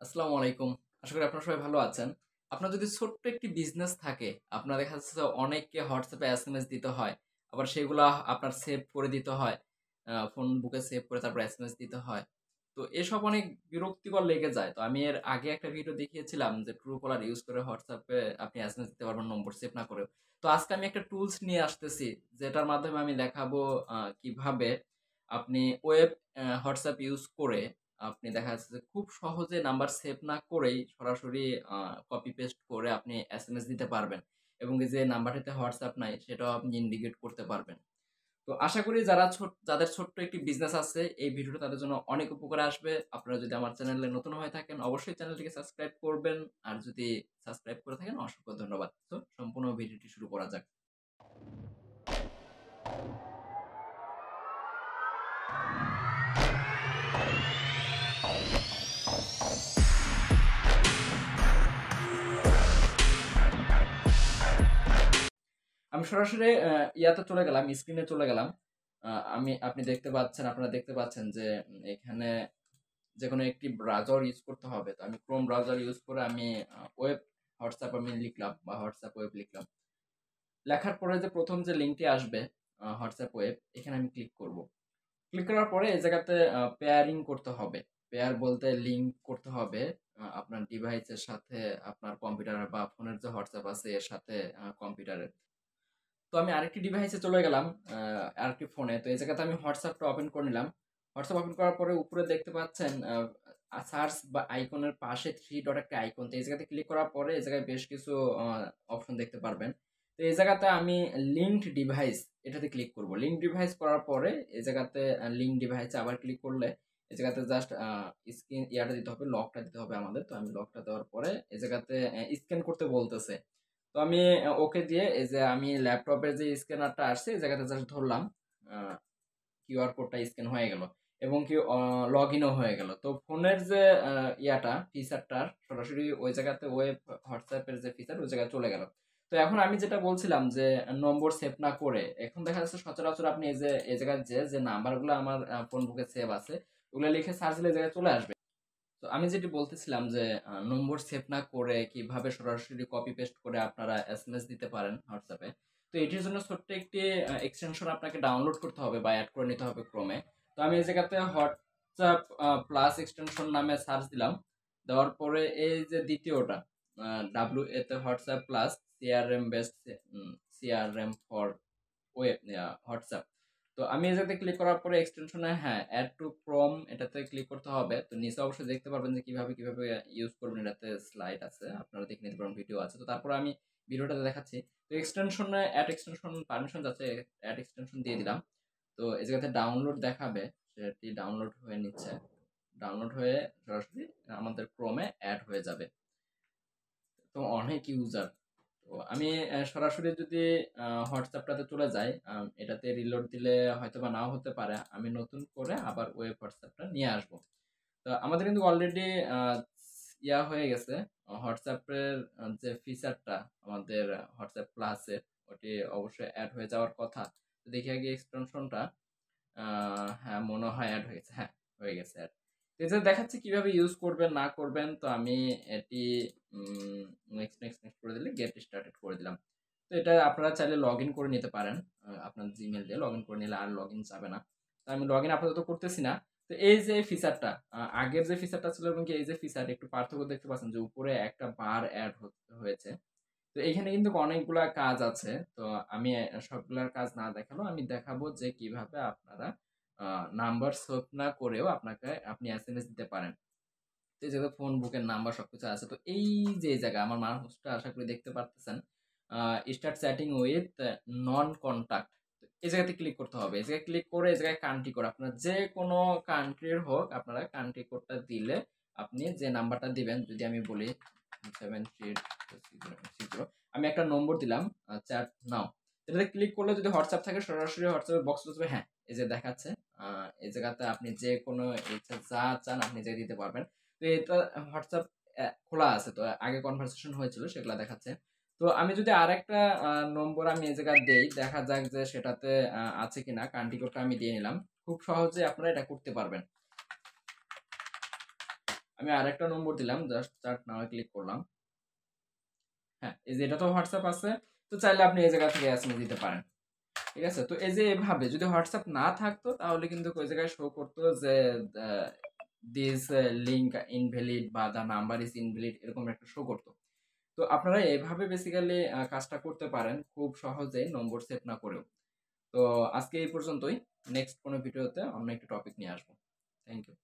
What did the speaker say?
আসসালামু আলাইকুম। আশা করি আপনারা সবাই ভালো আছেন। আপনার যদি ছোট্ট একটি বিজনেস থাকে, আপনার দেখা যাচ্ছে যে অনেককে WhatsApp এ SMS দিতে হয়। আবার সেগুলা আপনার সেভ করে দিতে হয়। ফোন বুকে সেভ করে তারপর SMS দিতে হয়। তো এসব অনেক বিরক্তিকর লেগে যায়। তো আমি এর আগে একটা ভিডিও দেখিয়েছিলাম যে Truecaller ইউজ করে WhatsApp এ আপনি SMS দিতে পারবেন নম্বর সেভ না করেও। তো আজকে আমি একটা টুলস নিয়ে আসতেছি যেটার মাধ্যমে আমি দেখাবো কিভাবে আপনি ওয়েব WhatsApp ইউজ করে আপনি দেখা যাচ্ছে যে খুব সহজে নাম্বার সেভ না করেই সরাসরি আ কপি পেস্ট করে আপনি এসএমএস দিতে পারবেন। এবং এই যে নাম্বারটিতে WhatsApp নাই সেটাও আপনি ইন্ডিকেট করতে পারবেন। তো আশা করি যাদের ছোট্ট একটি বিজনেস আছে এই ভিডিওটা তাদের জন্য অনেক উপকারে আসবে। আপনারা যদি আমার চ্যানেলে নতুন হয়ে থাকেন অবশ্যই চ্যানেলটিকে সাবস্ক্রাইব করবেন। আর যদি সাবস্ক্রাইব করে থাকেন অসংখ্য ধন্যবাদ। তো সম্পূর্ণ ভিডিওটি শুরু করা যাক। আমি সরাসরি ইয়াতে চলে গেলাম, স্ক্রিনে চলে গেলাম। আ আপনি দেখতে পাচ্ছেন, আপনারা দেখতে পাচ্ছেন যে এখানে যেকোনো একটি ব্রাউজার ইউজ করতে হবে। তো আমি Chrome ব্রাউজার ইউজ করে আমি ওয়েব WhatsApp আমি লিখলাম বা WhatsApp ওয়েব লিখলাম। লেখার পরে যে ১ম যে লিঙ্কটি আসবে WhatsApp ওয়েব এখানে আমি ক্লিক করব। ক্লিক করার পরে এই জায়গাতে পেয়ারিং করতে হবে। পেয়ার বলতে লিঙ্ক করতে হবে আপনার ডিভাইসের সাথে আপনার কম্পিউটার বা ফোনের যে WhatsApp আছে এর সাথে কম্পিউটারের। তো আমি আরেকটি ডিভাইসে চলে গেলাম, আরেকটি ফোনে। তো এই জায়গাতে আমি WhatsApp টা ওপেন করে নিলাম। WhatsApp ওপেন করার পরে উপরে দেখতে পাচ্ছেন সার্চ বা আইকনের পাশে 3 ডট একটা আইকন। তো এই জায়গাতে ক্লিক করার পরে এই জায়গায় বেশ কিছু আ অপশন দেখতে পারবেন। তো এই জায়গাতে আমি লিঙ্কড ডিভাইস এটাতে ক্লিক করব। লিঙ্কড ডিভাইস করার পরে এই জায়গাতে লিঙ্ক ডিভাইসে আবার ক্লিক করলে এই জায়গাতে জাস্ট ইয়াটা দিতে হবে, লকটা দিতে হবে আমাদের। তো আমি লকটা দেওয়ার পরে এই জায়গাতে স্ক্যান করতে বলতেছে। তো আমি ওকে দিয়ে এই যে আমি ল্যাপটপের যে স্ক্যানারটা আসছে এই জায়গাতে জাস্ট ধরলাম। আ কিউআর কোডটা স্ক্যান হয়ে গেল এবং কি লগইনও হয়ে গেল। তো ফোনের যে আ ফিচারটার সরাসরি ওই জায়গাতে ওয়েব WhatsApp এর যে ফিচার ওই জায়গায় চলে গেল। তো এখন আমি যেটা বলছিলাম যে নম্বর সেভ না করে এখন দেখা যাচ্ছে সচরাচর আপনি এই জায়গায় যে নাম্বারগুলো আমার ফোন বুকে সেভ আছে ওগুলো লিখে সার্চ দিলে এই জায়গায় চলে আসবে। তো আমি যেটি বলতেছিলাম যে নম্বর সেভ না করে কিভাবে সরাসরি কপি পেস্ট করে আপনারা এসএমএস দিতে পারেন WhatsApp এ। তো এটির জন্য ছোট্ট একটি এক্সটেনশন আপনাকে ডাউনলোড করতে হবে বা এড করে নিতে হবে Chrome এ। তো আমি এই জায়গাতে WhatsApp প্লাস এক্সটেনশন নামে সার্চ দিলাম। দেওয়ার পরে এই যে দ্বিতীয়টা WA তে WhatsApp plus CRM based CRM for WhatsApp। তো আমি এটাতে ক্লিক করার পরে এক্সটেনশনে হ্যাঁ, এড টু ক্রোম এটাতে ক্লিক করতে হবে। তো নিচে অবশ্যই দেখতে পারবেন যে কিভাবে ইউজ করবেন এটাতে স্লাইড আছে। আপনারা দেখে নিতে পারেন ভিডিও আছে। তো তারপরে আমি ভিডিওটাতে দেখাচ্ছি। তো এক্সটেনশনে এড এক্সটেনশন পারমিশন যাচ্ছে এড এক্সটেনশন দিয়ে দিলাম। তো এই জায়গাতে ডাউনলোড দেখাবে সেটি ডাউনলোড হয়ে নিচ্ছে। ডাউনলোড হয়ে সরাসরি আমাদের ক্রোমে এড হয়ে যাবে। তো অনেক ইউজার। তো আমি সরাসরি যদি WhatsApp টাতে চলে যাই, এটাতে রিলোড দিলে হয়তোবা নাও হতে পারে। আমি নতুন করে আবার ওয়েব WhatsApp টা নিয়ে আসবো। তো আমাদের কিন্তু অলরেডি আ ইয়া হয়ে গেছে। WhatsApp এর যে ফিচারটা আমাদের WhatsApp প্লাস এর ওটি অবশ্যই এড হয়ে যাওয়ার কথা। তো দেখি আগে এক্সটেনশনটা আ হ্যাঁ, মনে হয় এড হয়ে গেছে। হ্যাঁ, হয়ে গেছে এড। তো এই যে দেখাচ্ছে কিভাবে ইউজ করবেন না করবেন। তো আমি এটি নেক্সট করে দিলে গেট স্টার্টেড করে দিলাম। তো এটা আপনারা চাইলে লগইন করে নিতে পারেন। আপনার Gmail দিয়ে লগইন করে নিলে আর লগইন যাবে না। তো আমি লগইন আপাতত করতেছি না। তো এই যে ফিচারটা আগের যে ফিচারটা ছিল এবং কি এই যে ফিচার একটু পার্থক্য দেখতে পাচ্ছেন যে উপরে একটা বার এড হয়েছে। তো এখানে কিন্তু অনেকগুলা কাজ আছে। তো আমি সবগুলার কাজ না দেখালেও আমি দেখাবো যে কিভাবে আপনারা আ নাম্বার সেভ না করেও আপনি এসএমএস দিতে পারেন। তো এই জায়গায় ফোন বুকের নাম্বার সবকিছু আছে। তো এই যে এই জায়গায় আমার মাউসটা আশা করি দেখতে পারতেছেন। A start chatting with non contact. এই জায়গাতে ক্লিক করতে হবে। এই জায়গায় ক্লিক করে এই জায়গায় কান্ট্রি কোড আপনার যেকোনো কান্ট্রির হোক আপনারা কান্ট্রি কোডটা দিলে আপনি যে নাম্বারটা দিবেন যদি আমি বলি 7360 আমি একটা নম্বর দিলাম চ্যাট নাও। এটাতে ক্লিক করলে যদি WhatsApp থাকে সরাসরি WhatsApp এর বক্সে আসবে হ্যাঁ, এই যে দেখাচ্ছে। আ এই জায়গাতে আপনি যেকোনো ইচ্ছা যা চান আপনি যে দিতে পারবেন। তো এটা WhatsApp খোলা আছে। তো আগে কনভারসেশন হয়েছিল সেগুলা দেখাচ্ছে। তো আমি যদি আরেকটা নম্বর আমি এই জায়গায় দেই, দেখা যাক যে সেটাতে আছে কিনা। কান্ট্রি কোডটা আমি দিয়ে নিলাম। খুব সহজে আপনারা এটা করতে পারবেন। আমি আরেকটা নম্বর দিলাম, জাস্ট চার্ট নাও ক্লিক করলাম। হ্যাঁ, এই যে এটা তো হোয়াটসঅ্যাপ আছে, তো চাইলে আপনি এই জায়গা থেকে এসএমএস দিতে পারেন। ঠিক আছে? তো এই যে এভাবে যদি হোয়াটসঅ্যাপ না থাকতো তাহলে কিন্তু ওই জায়গায় শো করতো যে দিস লিঙ্ক ইনভ্যালিড বা দ্য নাম্বার ইজ ইনভ্যালিড, এরকম একটা শো করতো। তো আপনারা এভাবে বেসিক্যালি কাজটা করতে পারেন খুব সহজে নম্বর সেভ না করেও। তো আজকে এই পর্যন্তই। নেক্সট কোনো ভিডিওতে অন্য একটা টপিক নিয়ে আসবো। Thank you.